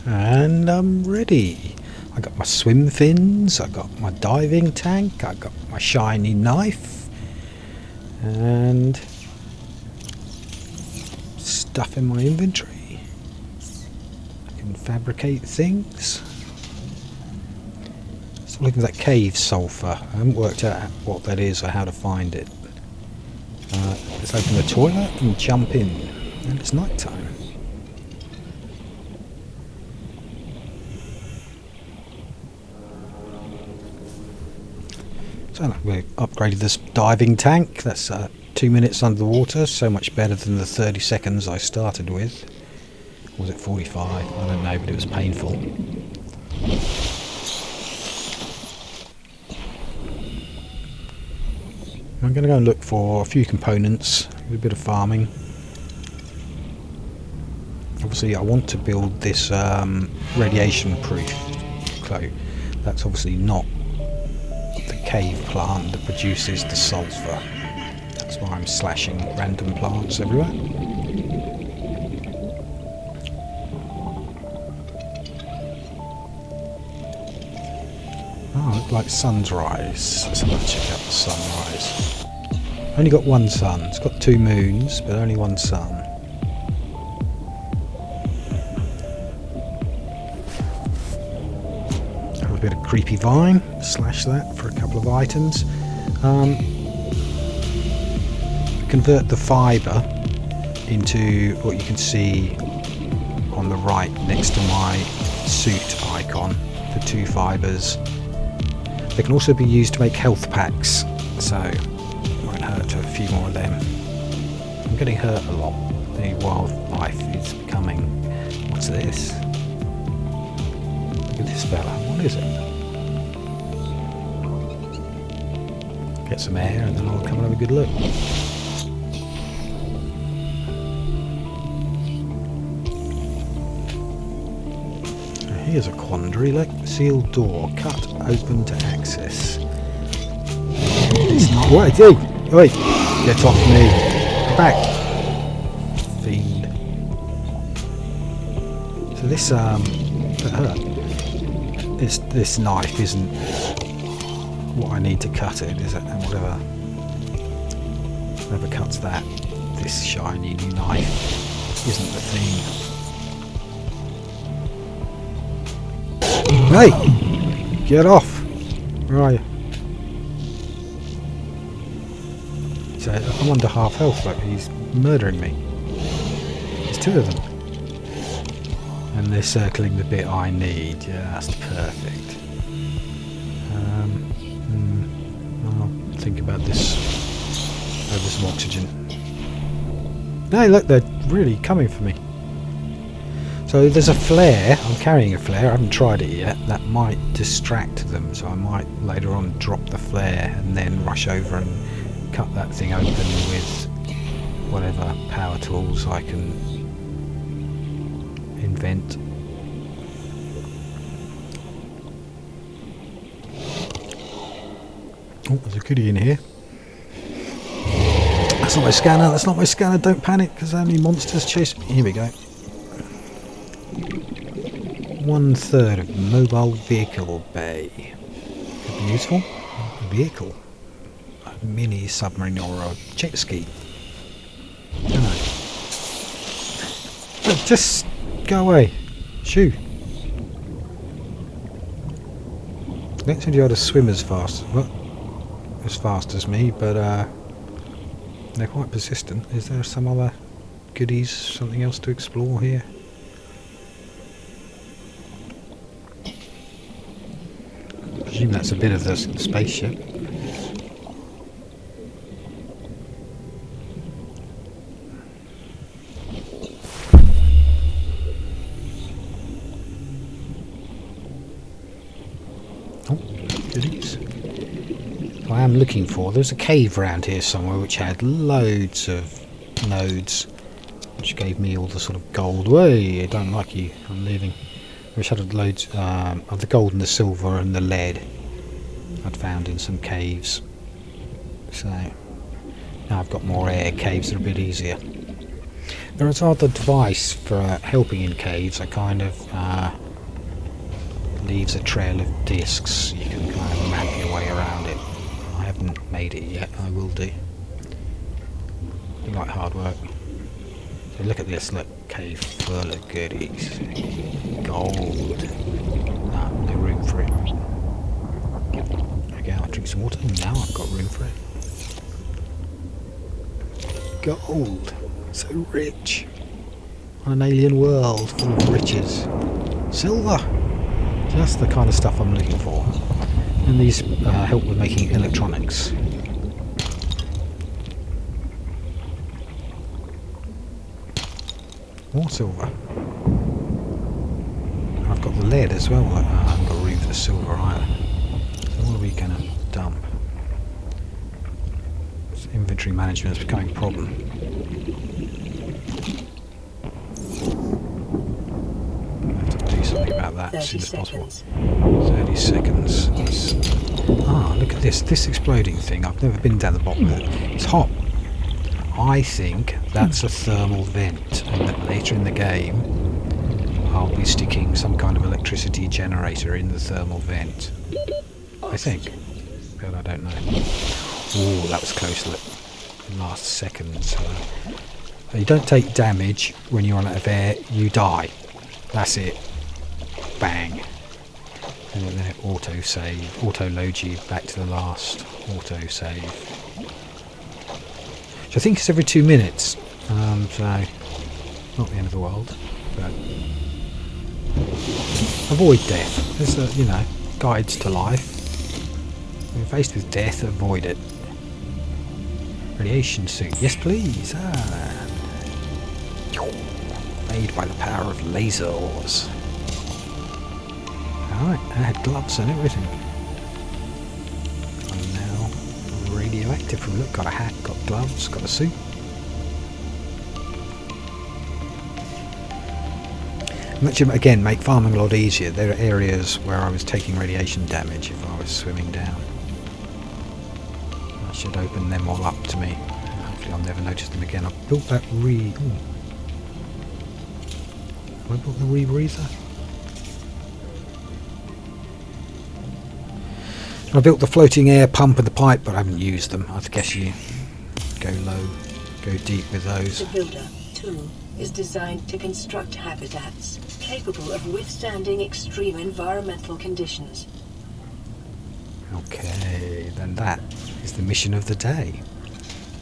And I'm ready. I got my swim fins, I got my diving tank, I got my shiny knife, and stuff in my inventory. I can fabricate things. Still looking for that cave sulfur. I haven't worked out what that is or how to find it. Let's open the toilet and jump in. And it's night time. So we upgraded this diving tank. That's 2 minutes under the water, so much better than the 30 seconds I started with. Or was it 45? I don't know, but it was painful. I'm going to go and look for a few components, a bit of farming. Obviously I want to build this radiation proof cloak. That's obviously not the cave plant that produces the sulfur. That's why I'm slashing random plants everywhere. Oh, look like sunrise. Let's have a check out the sunrise. Only got one sun. It's got 2 moons, but only one sun. Have a bit of creepy vine. Slash that for a couple of items. Convert the fibre into what you can see on the right next to my suit icon. The 2 fibres. They can also be used to make health packs, so it won't hurt to have a few more of them. I'm getting hurt a lot. The wildlife is becoming... What's this? Look at this fella. What is it? Get some air and then I'll come and have a good look. Here's a quandary. Look, sealed door, cut open to access. It's not. Wait, hey, wait! Get off me! Go back, fiend. So this this knife isn't what I need to cut it, is it? And whatever cuts that, this shiny new knife isn't the thing. Hey! Get off! Where are you? So I'm under half health, like he's murdering me. There's 2 of them. And they're circling the bit I need, just perfect. I'll think about this over some oxygen. No, look, they're really coming for me. So there's a flare. I'm carrying a flare. I haven't tried it yet. That might distract them, so I might later on drop the flare and then rush over and cut that thing open with whatever power tools I can invent. Oh, there's a goodie in here. That's not my scanner. That's not my scanner. Don't panic, because only monsters chase me. Here we go. 1/3 of mobile vehicle bay. Could be useful. A vehicle. A mini submarine or a jet ski. Don't know. Just go away. Shoo. Don't think you ought to swim as fast as me, but they're quite persistent. Is there some other goodies, something else to explore here? I presume that's a bit of the spaceship. Oh, goodies. I am looking for. There's a cave around here somewhere which had loads of nodes, which gave me all the sort of gold. Way, I don't like you. I'm leaving. Which had loads of the gold and the silver and the lead I'd found in some caves. So now I've got more air. Caves are a bit easier. There is other device for helping in caves. It kind of leaves a trail of discs. You can kind of map your way around it. I haven't made it yet. I will do. You like hard work. So look at this. Look, cave full of goodies. Gold. No room for it. Okay, I'll drink some water. Now I've got room for it. Gold. So rich. On an alien world full of riches. Silver. That's the kind of stuff I'm looking for. And these help with making electronics. More silver. I've got the lead as well. I haven't got room for the silver either. So what are we going to dump? This inventory management is becoming a problem. About that as soon as possible. 30 seconds. Look at this. This exploding thing. I've never been down the bottom of it. It's hot. I think that's a thermal vent, and that later in the game I'll be sticking some kind of electricity generator in the thermal vent. I think. But I don't know. Oh, that was close. Look. Last seconds. You don't take damage when you're on out of air. You die. That's it. Bang. And then it auto-loads you back to the last auto-save. So I think it's every 2 minutes. So, not the end of the world. But avoid death. There's guides to life. When you're faced with death, avoid it. Radiation suit. Yes, please. Made by the power of lasers. Alright, I had gloves and everything. I'm now radioactive. Look, got a hat, got gloves, got a suit. Which again make farming a lot easier. There are areas where I was taking radiation damage if I was swimming down. I should open them all up to me. Hopefully I'll never notice them again. I've built that Have I built the rebreather? I built the floating air pump and the pipe, but I haven't used them. I guess you go low, go deep with those. The Builder tool is designed to construct habitats capable of withstanding extreme environmental conditions. Okay, then that is the mission of the day.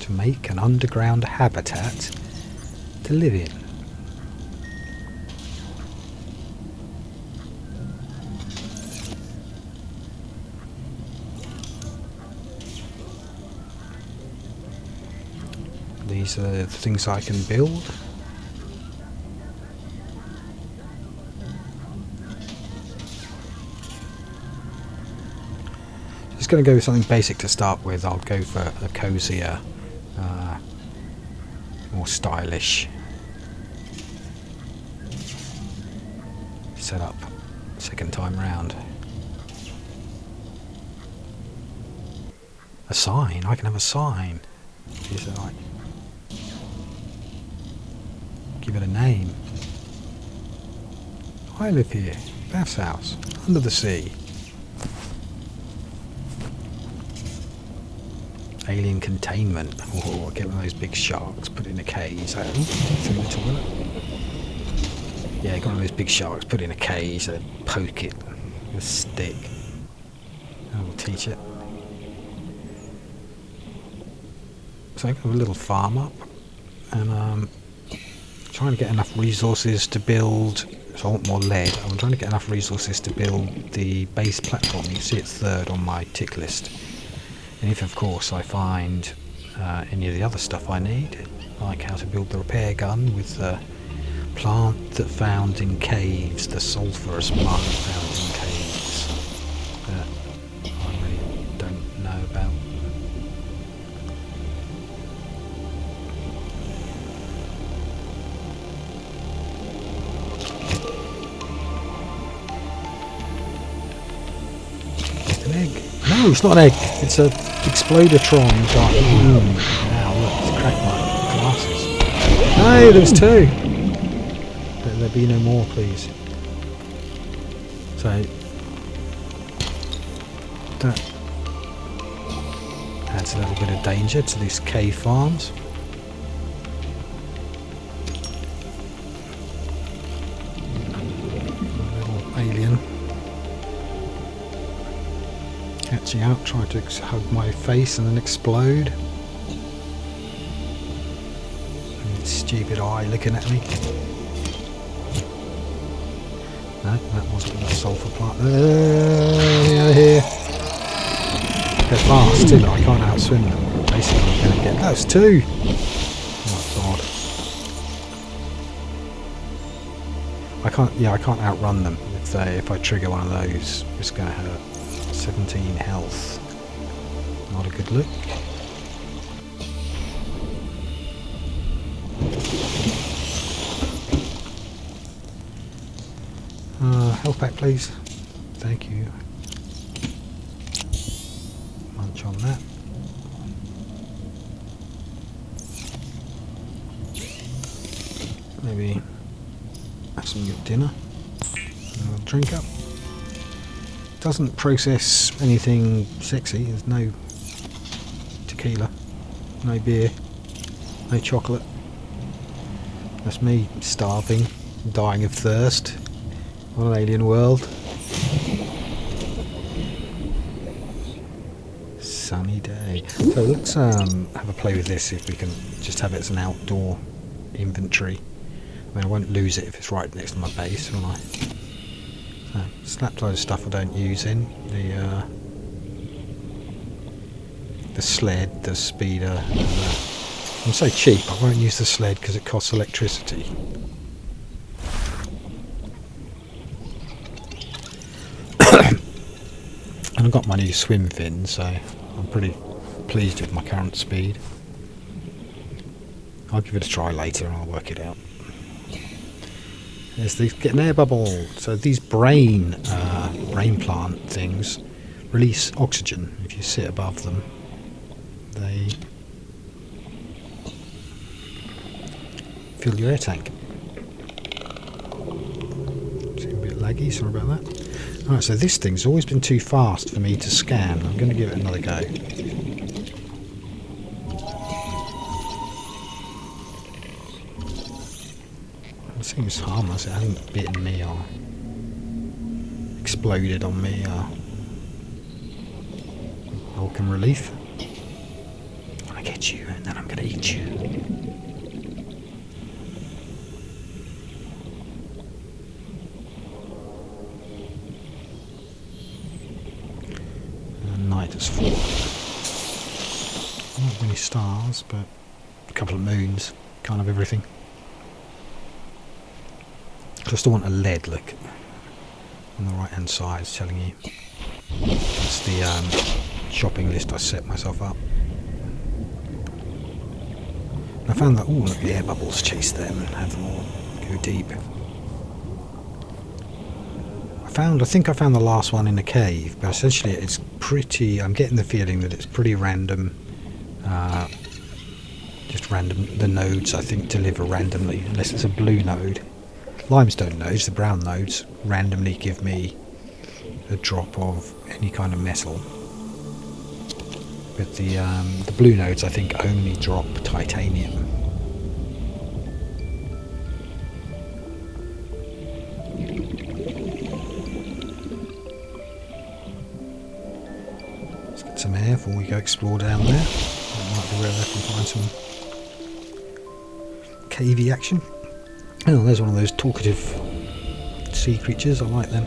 To make an underground habitat to live in. These are the things I can build. Just going to go with something basic to start with. I'll go for a cozier, more stylish setup second time round. A sign? I can have a sign. Is it like... Give it a name. I live here. Bath's house. Under the sea. Alien containment. Oh, get one of those big sharks. Put in a cage. Through the toilet. Yeah, got one of those big sharks. Put in a cage. Poke it with a stick. I will teach it. So I got a little farm up. And trying to get enough resources to build, so I want more lead. I'm trying to get enough resources to build the base platform. You can see it's third on my tick list. And if of course I find any of the other stuff I need, like how to build the repair gun with the plant that found in caves, the sulphurous plant found in caves, that I really don't know about. An egg? No, it's not an egg. It's a explodatron. Wow, look, it's cracked my glasses. Hey, there was two! Let there be no more, please. So, that adds a little bit of danger to these cave farms. A little alien catching out, trying to hug my face and then explode. And its stupid eye looking at me. No, that wasn't the sulphur plant. Out of here. They're fast too, I can't outswim them. Basically, I'm going to get those two. Oh god. I can't outrun them. If I trigger one of those, it's going to hurt. 17 health. Not a good look. Health pack, please. Thank you. Munch on that. Maybe have some good dinner. And a drink up. Doesn't process anything sexy. There's no tequila, no beer, no chocolate. That's me starving, dying of thirst. What an alien world. Sunny day. So let's have a play with this, see if we can just have it as an outdoor inventory. I mean, I won't lose it if it's right next to my base, will I? So, slapped a load of stuff I don't use in. The sled, the speeder. I'm so cheap, I won't use the sled because it costs electricity. And I've got my new swim fin, so I'm pretty pleased with my current speed. I'll give it a try later and I'll work it out. There's these get an air bubble. So these brain plant things release oxygen. If you sit above them, they fill your air tank. Seems a bit laggy, sorry about that. Alright, so this thing's always been too fast for me to scan. I'm going to give it another go. It seems harmless, it hasn't bitten me or exploded on me or welcome relief. I'm going to get you and then I'm going to eat you. Night has fallen. Not many stars, but a couple of moons, kind of everything. Just want a lead look on the right hand side, it's telling you. That's the shopping list I set myself up. I found that, look, the air bubbles chase them and have them all go deep. I think I found the last one in a cave, but essentially it's pretty, I'm getting the feeling that it's pretty random, just random, the nodes I think deliver randomly, unless it's a blue node. Limestone nodes, the brown nodes, randomly give me a drop of any kind of metal. But the blue nodes I think only drop titanium. Let's get some air before we go explore down there. That might be where I can find some cavey action. Oh, there's one of those talkative sea creatures, I like them.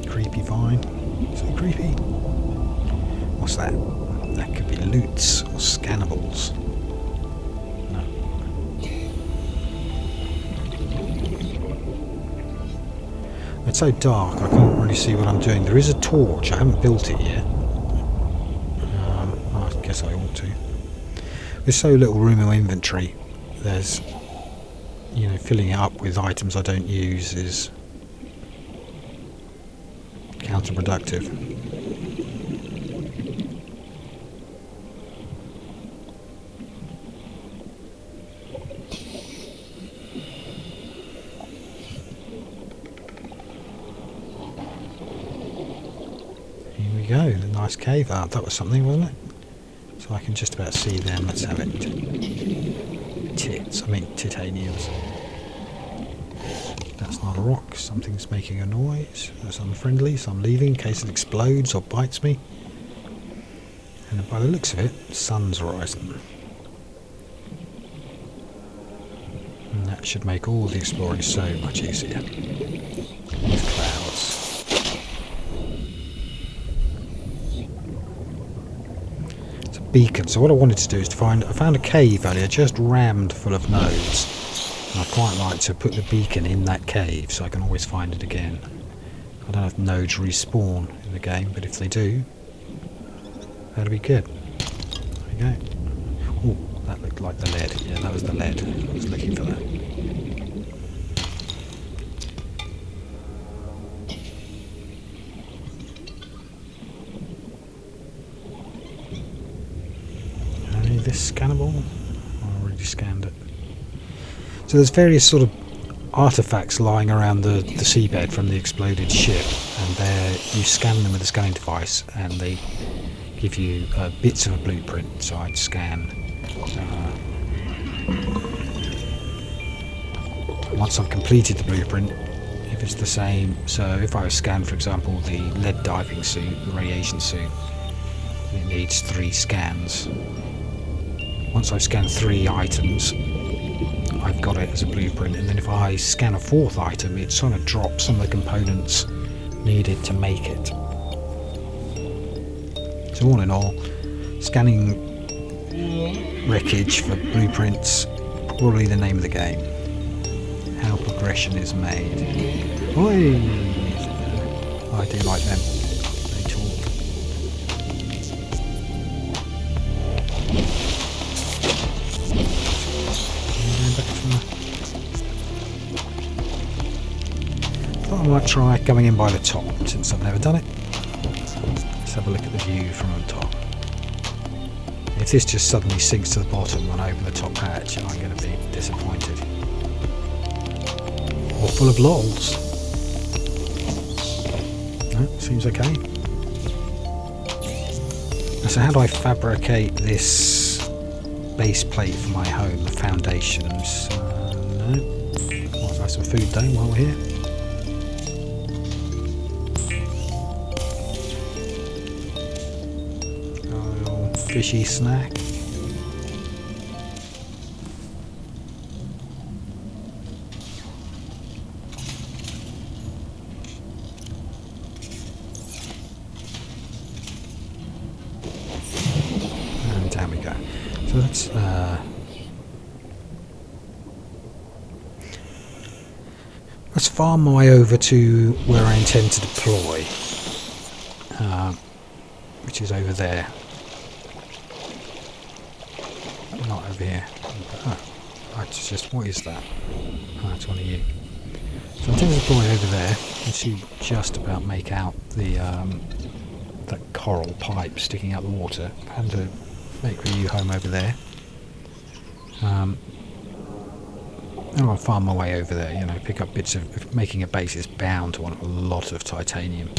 Creepy vine, so creepy. What's that? That could be loots or scannables. No. It's so dark I can't really see what I'm doing. There is a torch, I haven't built it yet. I guess I ought to. With so little room in my inventory, there's, you know, filling it up with items I don't use is counterproductive. nice cave. Ah, that was something, wasn't it? So I can just about see them. Let's have it. Titaniums. That's not a rock. Something's making a noise. That's unfriendly, so I'm leaving in case it explodes or bites me. And by the looks of it, sun's rising. And that should make all the exploring so much easier. These clouds. It's a beacon. So what I wanted to do is to I found a cave earlier just rammed full of nodes. And I'd quite like to put the beacon in that cave so I can always find it again. I don't know if nodes respawn in the game, but if they do, that'll be good. There we go. Oh, that looked like the lead. Yeah, that was the lead. I was looking for that. Any of this scannable? I already scanned it. So there's various sort of artifacts lying around the seabed from the exploded ship, and you scan them with a scanning device, and they give you bits of a blueprint. So I'd scan. Once I've completed the blueprint, if it's the same, so if I scan, for example, the lead diving suit, the radiation suit, it needs 3 scans. Once I've scanned 3 items, I've got it as a blueprint, and then if I scan a 4th item, it sort of drops some of the components needed to make it. So all in all, scanning wreckage for blueprints, probably the name of the game. How progression is made. Oi! I do like them. They talk. Thought I might try going in by the top since I've never done it. Let's have a look at the view from on top. If this just suddenly sinks to the bottom when I open the top hatch, I'm going to be disappointed. Or full of lols. No, seems okay. So how do I fabricate this base plate for my home, the foundations? No. Let's have some food though while we're here. Fishy snack. And down we go. So let's farm my way over to where I intend to deploy, which is over there. Not over here. Oh, it's just, what is that? Oh, that's one of you. So I intend to deploy over there. You can see just about make out the that coral pipe sticking out the water. And to make the new home over there. And I'll farm my way over there, you know, pick up bits of, making a base is bound to want a lot of titanium.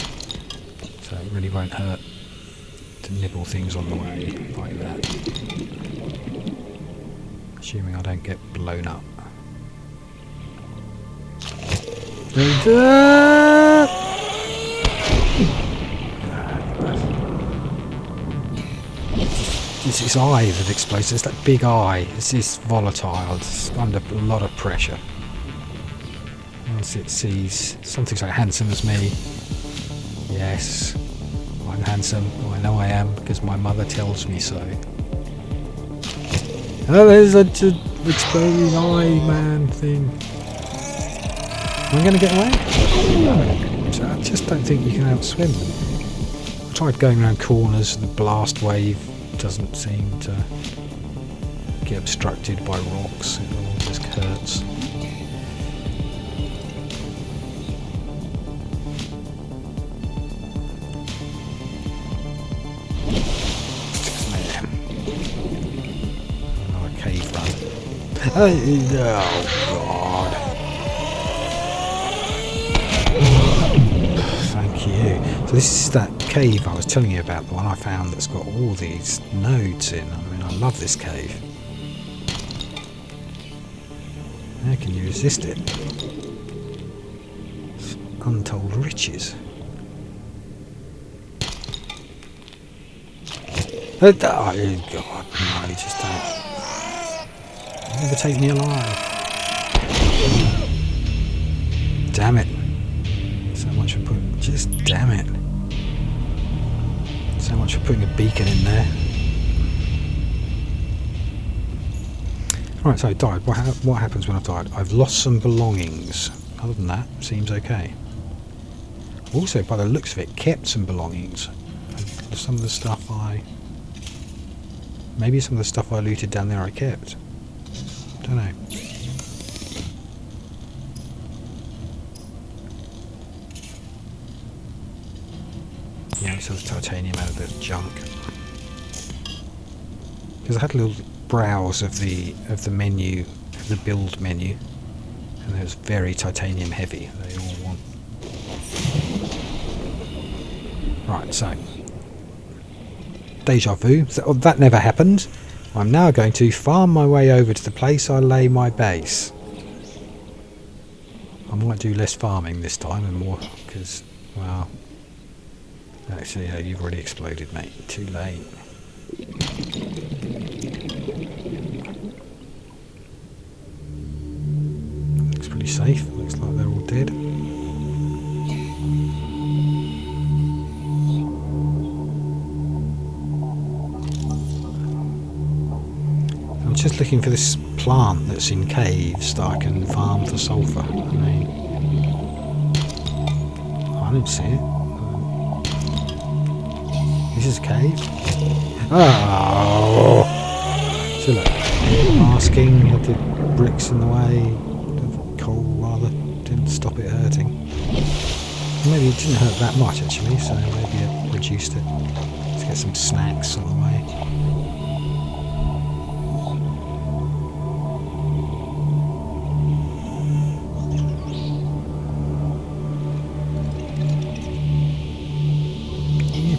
So it really won't hurt to nibble things on the way like that. Assuming I don't get blown up. It's this eye that explodes. It's that big eye. It's this volatile. It's under a lot of pressure. Once it sees something so handsome as me, yes, I'm handsome. I know I am because my mother tells me so. Oh, there's a exploding eye man thing. Am I going to get away? No. So I just don't think you can outswim them. I tried going around corners, the blast wave doesn't seem to get obstructed by rocks, it all just hurts. Another cave run. Oh god. Thank you. So this is that cave I was telling you about, the one I found that's got all these nodes in. I mean, I love this cave. How can you resist it? It's untold riches. Oh God, no, you just don't. You never take me alive. Damn it. So much for putting, just damn it. So much for putting a beacon in there. Right, so I died. What happens when I've died? I've lost some belongings. Other than that, seems okay. Also, by the looks of it, kept some belongings. Some of the stuff maybe some of the stuff I looted down there I kept. Don't know. Yeah, so the titanium out of the junk. Because I had a little browse of the menu, of the build menu, and it was very titanium heavy. They all want. Right, so deja vu. So, that never happened. I'm now going to farm my way over to the place I lay my base. I might do less farming this time and more, because, well, actually, yeah, you've already exploded, mate. Too late. Looks pretty safe. Looks like they're all dead. I'm just looking for this plant that's in caves that I can farm for sulfur. I mean, I don't see it. This is a cave. Oh! So look, masking, had the bricks in the way, the coal rather, didn't stop it hurting. Maybe it didn't hurt that much actually, so maybe I reduced it. Let's get some snacks on the way.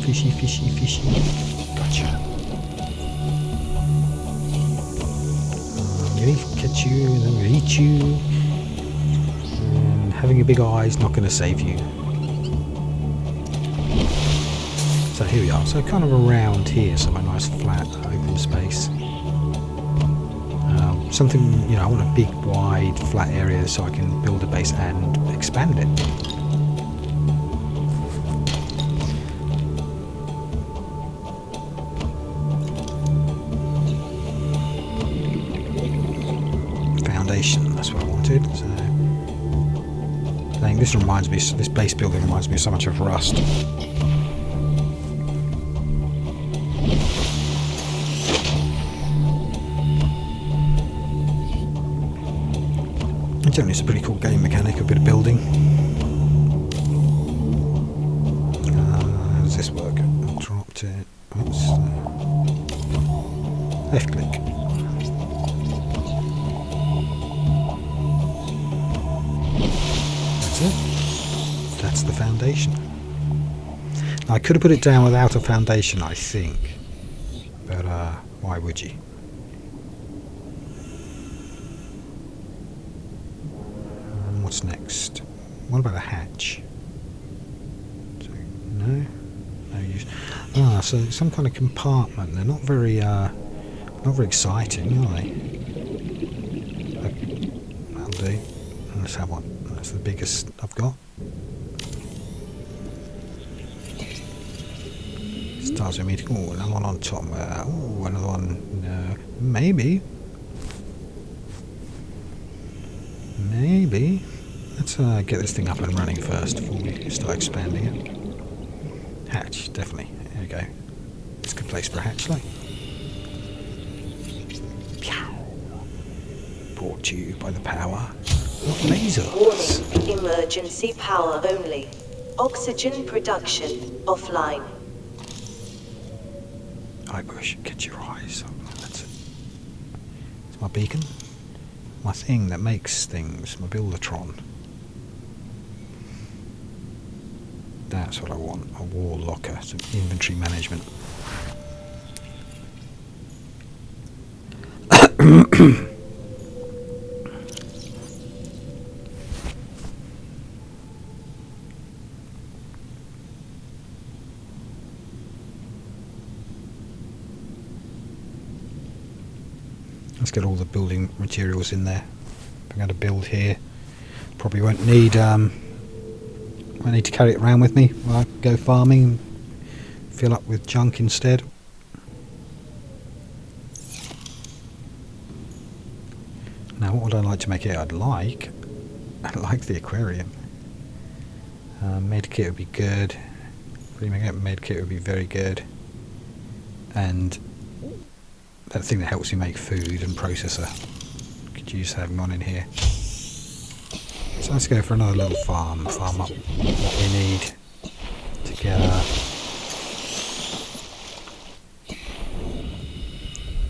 Fishy, fishy, fishy. Gotcha. I'm going to catch you and I'm going to eat you. And having a big eye is not going to save you. So here we are. So kind of around here, so a nice flat open space. Something, you know, I want a big wide flat area so I can build a base and expand it. That's what I wanted. So, I think this reminds me. This base building reminds me so much of Rust. Generally, it's a pretty cool game mechanic. A bit of building. How does this work? I dropped it. Oops. Left click. That's the foundation. Now, I could have put it down without a foundation, I think, but why would you? What's next? What about a hatch? So, no use. So some kind of compartment. They're not very exciting, are they? That'll do. Let's have one. That's the biggest I've got. Stars with me to go. Another one on top. Oh, another one. No, maybe. Maybe. Let's get this thing up and running first before we start expanding it. Hatch, definitely. There we go. It's a good place for a hatch, like. Brought to you by the power. Lasers. Warning, emergency power only. Oxygen production offline. I should get your eyes. That's it. It's my beacon. My thing that makes things. My Buildertron. That's what I want, a wall locker, some inventory management. Let's get all the building materials in there. I'm going to build here. Probably won't need I need to carry it around with me when I go farming and fill up with junk instead. Now what would I like to make here? I'd like the aquarium. Medkit would be good. Medkit would be very good. And that thing that helps you make food and processor. Could use having one in here. So let's go for another little farm up what we need to get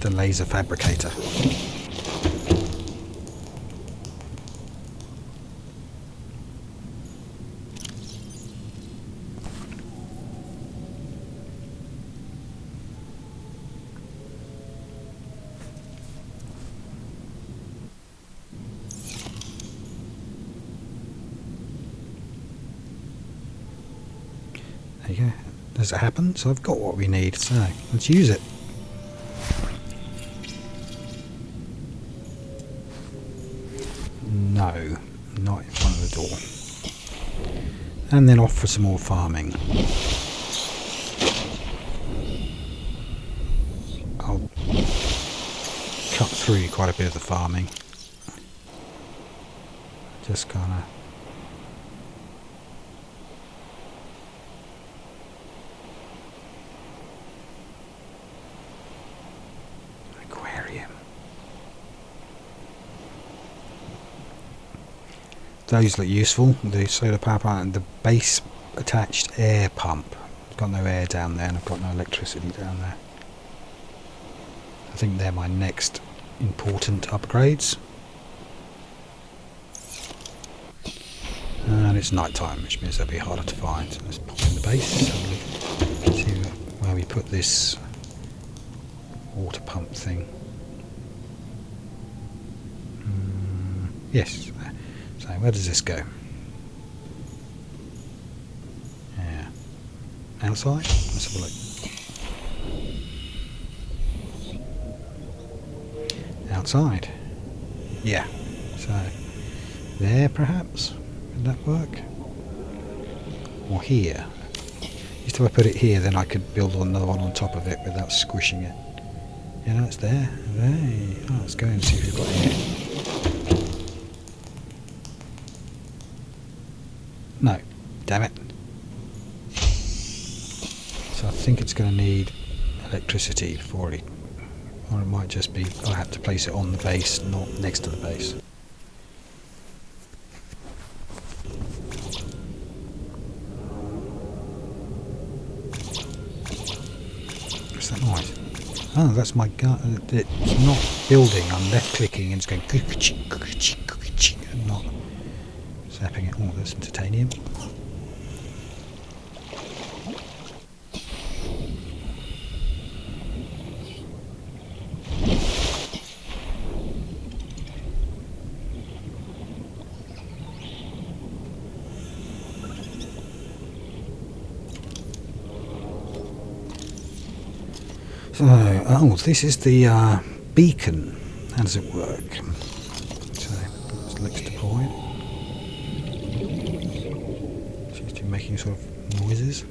the laser fabricator. There you go. Does it happen? So I've got what we need. So let's use it. No, not in front of the door. And then off for some more farming. I'll cut through quite a bit of the farming. Just kind of. Those look useful, the solar power plant and the base attached air pump. I've got no air down there and I've got no electricity down there. I think they're my next important upgrades. And it's night time, which means they'll be harder to find. So let's pop in the base, see where we put this water pump thing. Yes. So where does this go? Yeah. Outside? Let's have a look. Outside. Yeah. So there perhaps? Would that work? Or here? If I put it here, then I could build another one on top of it without squishing it. Yeah, no, it's there. Hey. Oh, let's go and see if we've got here. No, damn it. So I think it's going to need electricity before it, or it might just be I have to place it on the base, not next to the base. What's that noise? Oh, that's my gun. It's not building. I'm left clicking and it's going and not zapping it. Oh, there's some titanium. So, oh, this is the beacon. How does it work? So, let's deploy. Seems to be making sort of noises.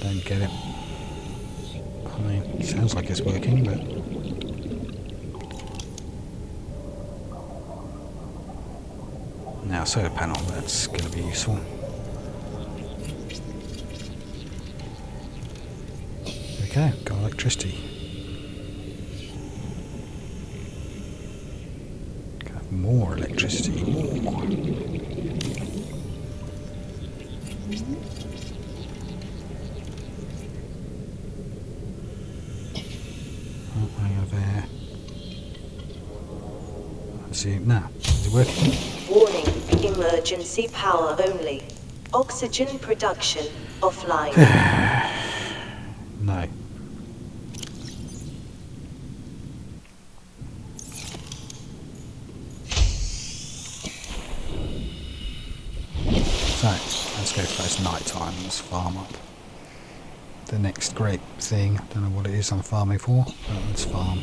Don't get it. I mean, it sounds like it's working, but. Now, solar panel, that's going to be useful. Okay, got electricity. Gonna have more electricity, more. assume. No. Is it working? Warning, emergency power only. Oxygen production offline. No. So, let's go for it's night time. Let's farm up. The next great thing, I don't know what it is I'm farming for, but let's farm.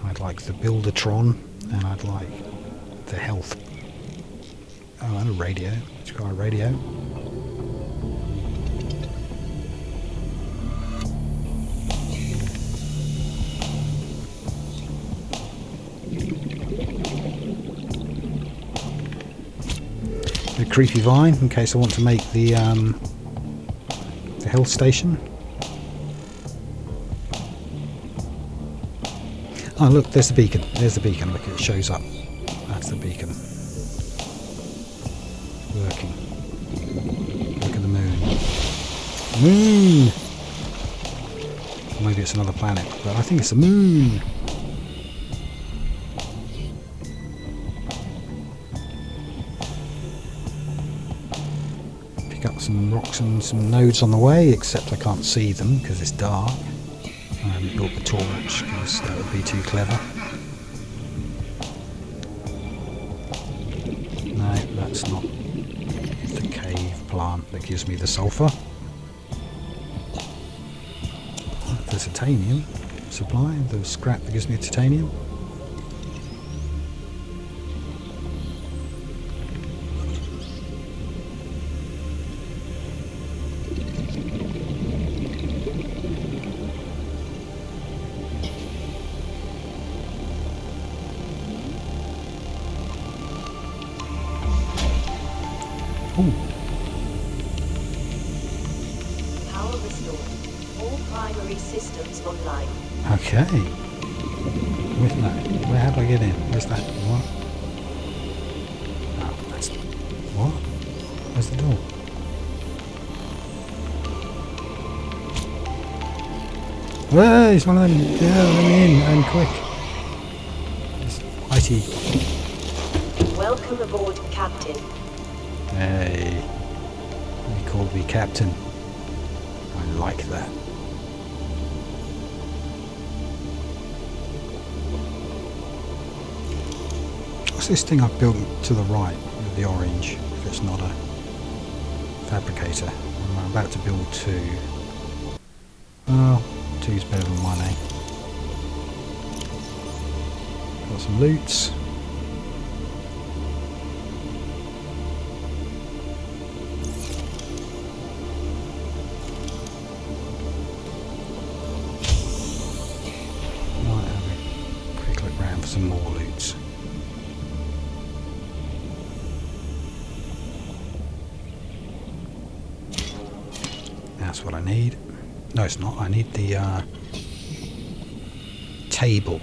I'd like the Buildertron, and I'd like the health. Oh, and a radio. Let's go a radio. The creepy vine, in case I want to make the health station. Oh look, there's the beacon. There's the beacon. Look, it shows up. That's the beacon. Working. Look at the moon. Moon! Or maybe it's another planet, but I think it's the moon. Pick up some rocks and some nodes on the way, except I can't see them because it's dark. I haven't built the torch because that would be too clever. No, that's not the cave plant that gives me the sulfur. The titanium supply, the scrap that gives me titanium. Ooh. Power restored. All primary systems online. Okay. Where's that? Where how do I get in? Where's that? What? Oh, that's... What? Where's the door? Whoa, he's one of them. Yeah, let me in, and quick. It's IT. Welcome aboard, Captain. Hey. He called me Captain. I like that. What's this thing I've built to the right with the orange? If it's not a fabricator. I'm about to build two. Oh, two's better than one, eh? Got some loots. Might have a quick look round for some more loots. That's what I need. No, it's not. I need the table.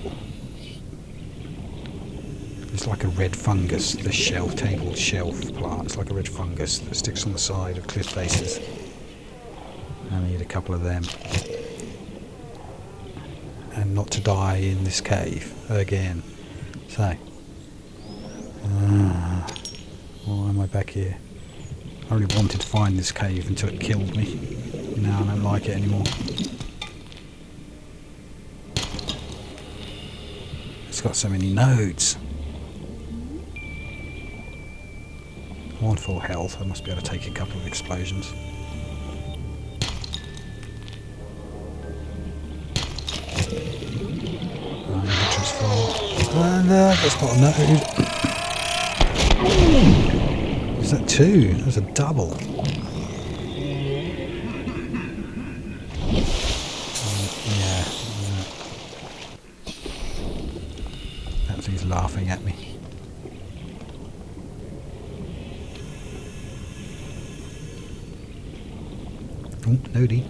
It's like a red fungus, the shelf, table shelf plant. It's like a red fungus that sticks on the side of cliff faces. I need a couple of them. And not to die in this cave again. So, why am I back here? I really wanted to find this cave until it killed me. Now I don't like it anymore. It's got so many nodes. I'm on full health. I must be able to take a couple of explosions. Inventory's full. And that's not a node. Is that two? That's a double. Yeah. That thing's laughing at me. Oh, nodie.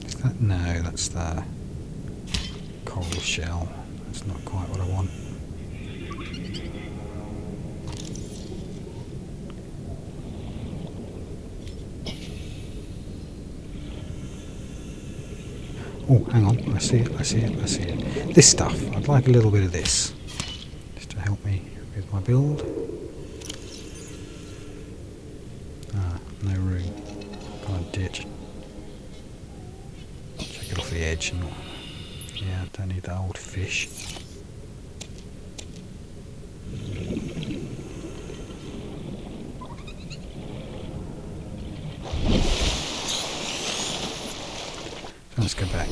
Is that? No, that's the coral shell. That's not quite what I want. Oh, hang on. I see it. I see it. I see it. This stuff. I'd like a little bit of this. Just to help me with my build. Ah, no room. Can't ditch. Check it off the edge. And yeah, don't need that old fish. So let's go back.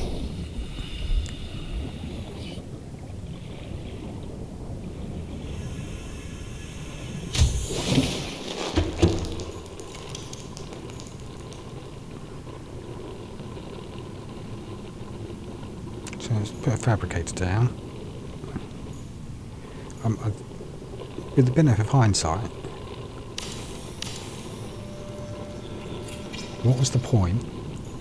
So let's put a fabricator down. With the benefit of hindsight, what was the point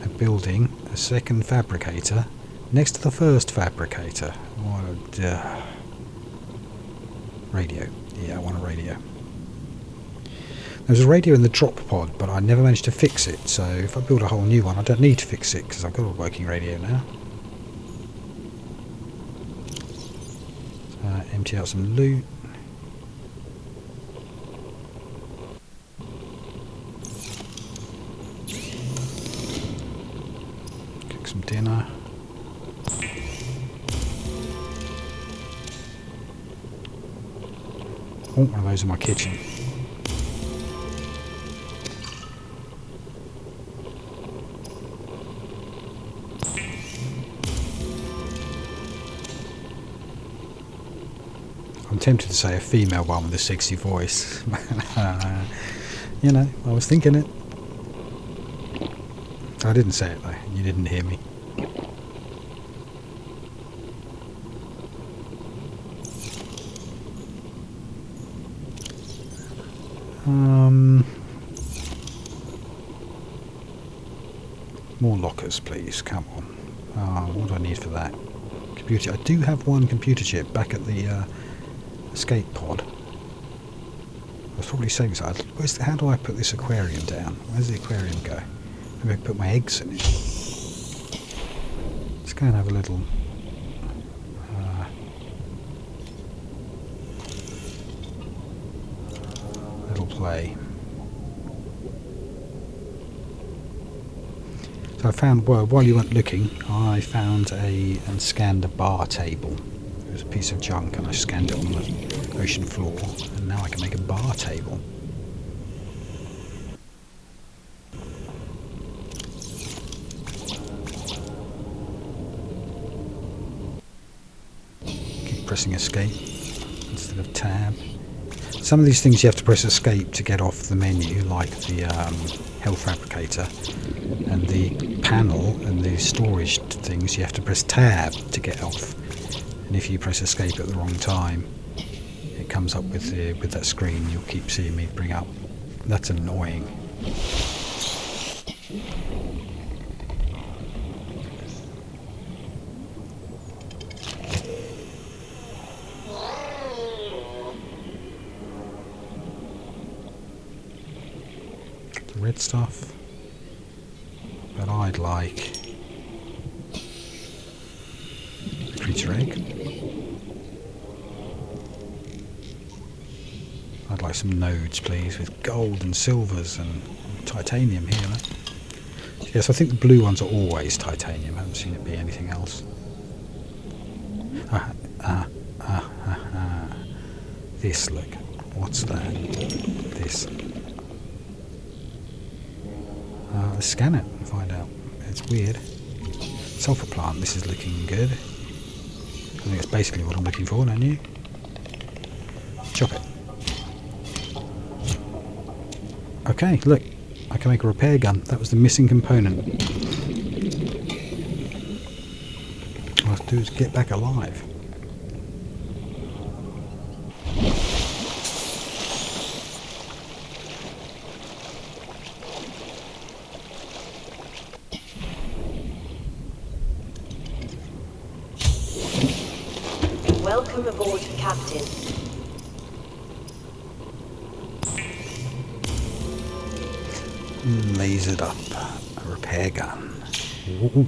of building a second fabricator next to the first fabricator? What a radio. Yeah, I want a radio. There was a radio in the drop pod, but I never managed to fix it, so if I build a whole new one I don't need to fix it because I've got a working radio now. Empty out some loot. Cook some dinner. Oh, one of those in my kitchen. I'm tempted to say a female one with a sexy voice. You know, I was thinking it. I didn't say it though, you didn't hear me. More lockers please, come on. What do I need for that? Computer. I do have one computer chip back at the escape pod. I was probably saying so. How do I put this aquarium down? Where's the aquarium go? Maybe I can put my eggs in it. Let's go and have a little play. So I found, well, while you weren't looking, I found and scanned a bar table. It was a piece of junk and I scanned it on the ocean floor, and now I can make a bar table. Keep pressing escape instead of tab. Some of these things you have to press escape to get off the menu, like the health fabricator, and the panel and the storage things you have to press tab to get off. And if you press escape at the wrong time, it comes up with that screen you'll keep seeing me bring up. That's annoying. The red stuff. But I'd like a creature egg. I'd like some nodes, please, with gold and silvers and titanium here. Yes, I think the blue ones are always titanium. I haven't seen it be anything else. This, look. What's that? This. Let's scan it and find out. It's weird. Sulfur plant, this is looking good. I think it's basically what I'm looking for, don't you? Chop it. Okay, look. I can make a repair gun. That was the missing component. All I have to do is get back alive. Welcome aboard, Captain. Lasered up. A repair gun. Ooh.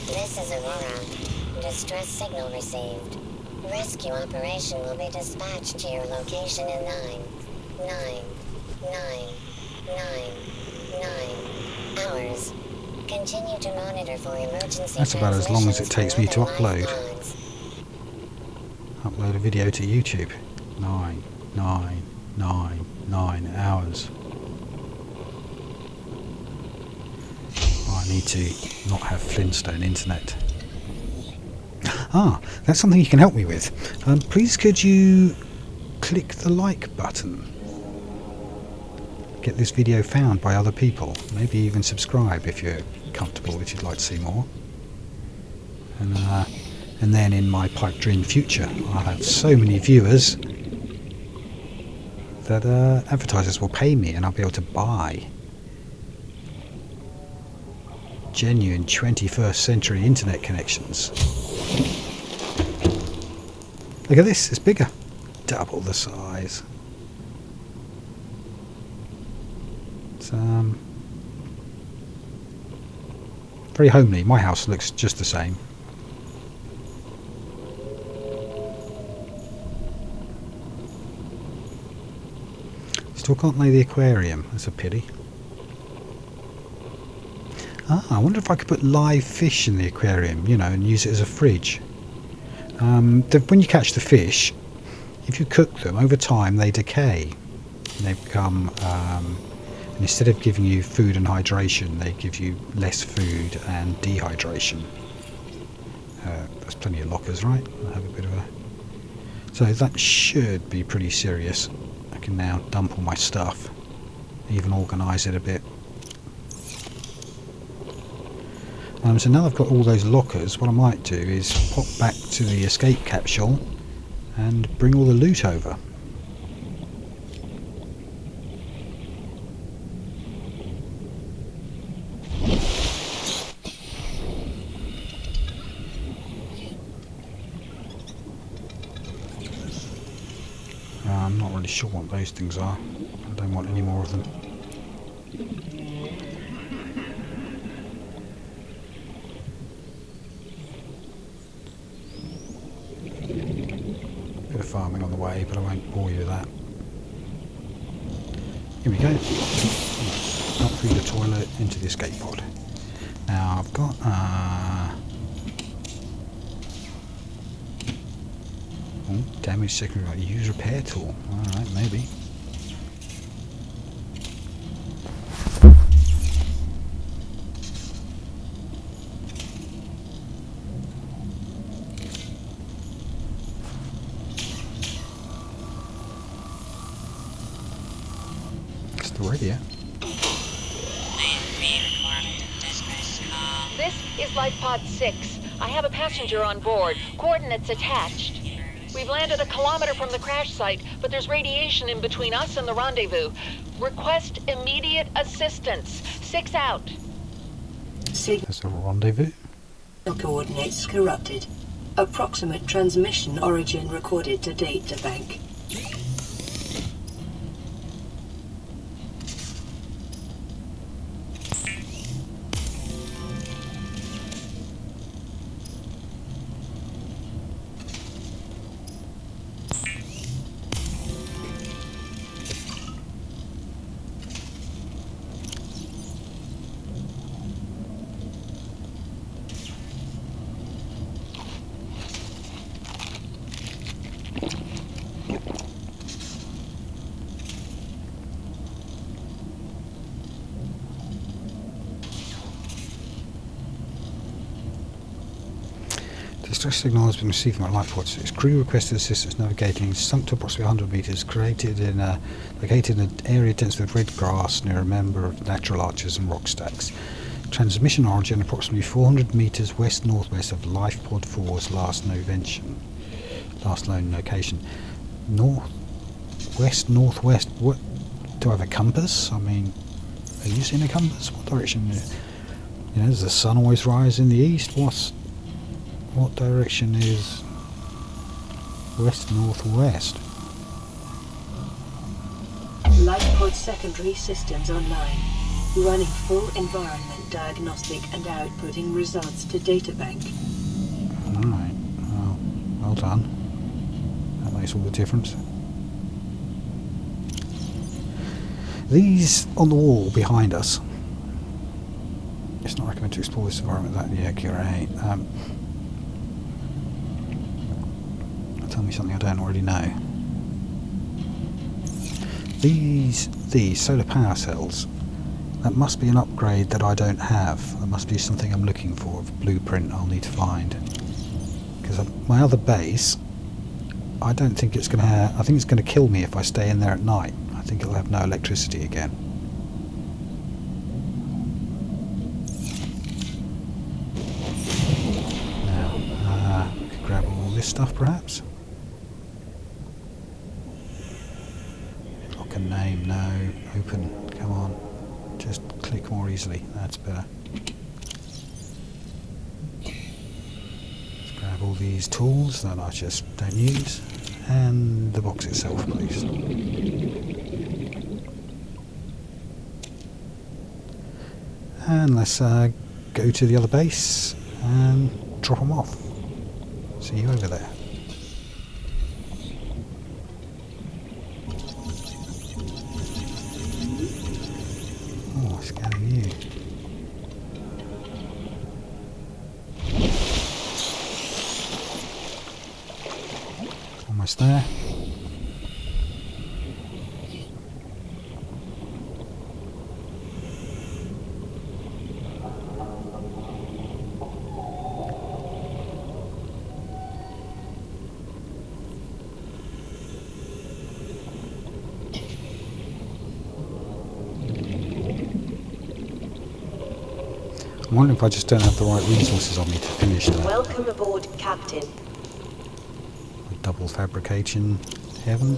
This is Aurora. Distress signal received. Rescue operation will be dispatched to your location in 9 hours. Continue to monitor for emergency. That's about as long as it takes me to transmissions and upload. lifelines. Upload a video to YouTube. 9 hours. Oh, I need to not have Flintstone internet. Ah, that's something you can help me with. Please could you click the like button? Get this video found by other people. Maybe even subscribe if you're comfortable, if you'd like to see more. And then in my pipe dream future, I'll have so many viewers that advertisers will pay me and I'll be able to buy genuine 21st century internet connections. Look at this, it's bigger. Double the size. It's very homely. My house looks just the same. Still can't lay the aquarium. That's a pity. Ah, I wonder if I could put live fish in the aquarium, you know, and use it as a fridge. When you catch the fish, if you cook them, over time they decay. And they become, and instead of giving you food and hydration, they give you less food and dehydration. There's plenty of lockers, right? I'll have a bit of a... So that should be pretty serious. I can now dump all my stuff, even organise it a bit. So now I've got all those lockers, what I might do is pop back to the escape capsule and bring all the loot over. I'm not really sure what those things are. I don't want any more of them. Bit of farming on the way, but I won't bore you with that. Here we go. Up through the toilet into the escape pod. Now I've got damage secondary. Use repair tool. Alright, maybe. Still ready, yeah? This is Life Pod 6. I have a passenger on board. Coordinates attached. We've landed a kilometer from the crash site, but there's radiation in between us and the rendezvous. Request immediate assistance. 6 out. There's a rendezvous. Coordinates corrupted. Approximate transmission origin recorded to data bank. Distress signal has been received from my life pod 6. Crew requested assistance navigating. Sunk to approximately 100 meters. Located in an area dense with red grass near a member of natural arches and rock stacks. Transmission origin approximately 400 meters west-northwest of Life Pod 4's last known location. Northwest. What? Do I have a compass? I mean, are you seeing a compass? What direction? You know, does the sun always rise in the east? what direction is west-northwest? Lifepod secondary systems online. Running full environment diagnostic and outputting results to databank. Alright, well done. That makes all the difference. These on the wall behind us. It's not recommended to explore this environment. That, yeah, great. Tell me something I don't already know. These solar power cells. That must be an upgrade that I don't have. That must be something I'm looking for. A blueprint I'll need to find. Because my other base, I don't think it's going to have... I think it's going to kill me if I stay in there at night. I think it'll have no electricity again. Now, I could grab all this stuff perhaps. Lock a name, no. Open, come on. Just click more easily, that's better. Let's grab all these tools that I just don't use. And the box itself, please. And let's go to the other base and drop them off. See you over there. Oh, scanning you. Almost there. I'm wondering if I just don't have the right resources on me to finish that. Welcome aboard, Captain. Double fabrication heaven.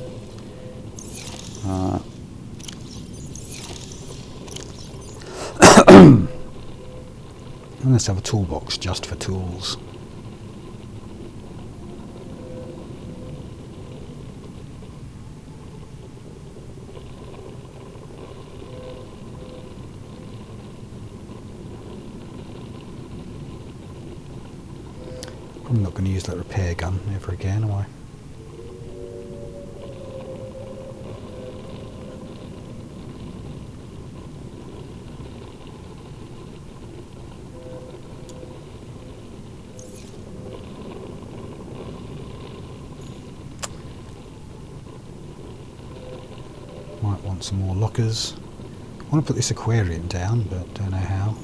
And let's have a toolbox just for tools. I'm not going to use that repair gun ever again, am I? Might want some more lockers. I want to put this aquarium down, but don't know how.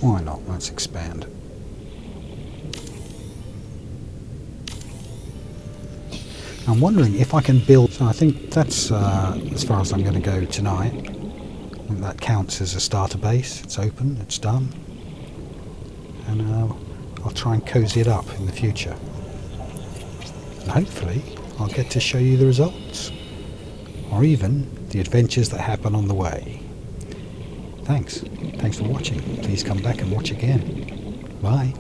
Why not? Let's expand. I'm wondering if I can build... So I think that's as far as I'm going to go tonight. I think that counts as a starter base. It's open, it's done. And I'll try and cozy it up in the future. And hopefully I'll get to show you the results. Or even the adventures that happen on the way. Thanks for watching. Please come back and watch again. Bye.